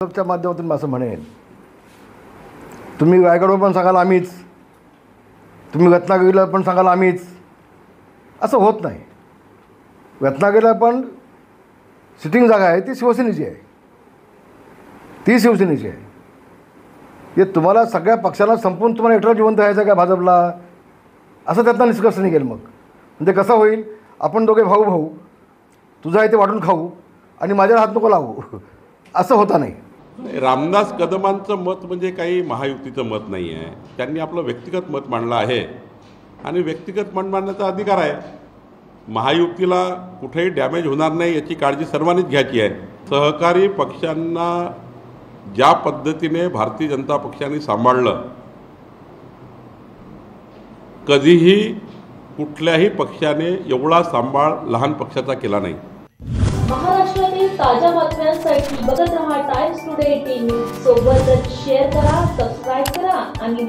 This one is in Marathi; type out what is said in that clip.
च्या माध्यमातून असं म्हणेन, तुम्ही रायगडवर पण सांगाल आम्हीच, तुम्ही रत्नागिरीला पण सांगाल आम्हीच, असं होत नाही. रत्नागिरीला पण सिटिंग जागा आहे, ती शिवसेनेची आहे, ती शिवसेनेची आहे. हे तुम्हाला सगळ्या पक्षाला संपून तुम्हाला एकटा जिवंत राहायचं आहे का भाजपला, असं त्यातनं निष्कर्ष निघेल. मग म्हणजे कसं होईल, आपण दोघे भाऊ भाऊ, तुझा आहे ते वाटून खाऊ आणि माझ्याला हात नको लावू, असं होता नाही. रामदास कदमांचं मत म्हणजे काही महायुतीचं मत नाही आहे. त्यांनी आपलं व्यक्तिगत मत मांडलं आहे आणि व्यक्तिगत मत मांडण्याचा अधिकार आहे. महायुतीला कुठेही डॅमेज होणार नाही याची काळजी सर्वांनीच घ्यायची आहे. सहकारी पक्षांना ज्या पद्धतीने भारतीय जनता पक्षाने सांभाळलं, कधीही कुठल्याही पक्षाने एवढा सांभाळ लहान पक्षाचा केला नाही. महाराष्ट्रातील ताज्या बातम्यांसाठी बघत रहा टाइम्स टुडे टीव्ही. सोबतच शेअर करा, सबस्क्राईब करा आणि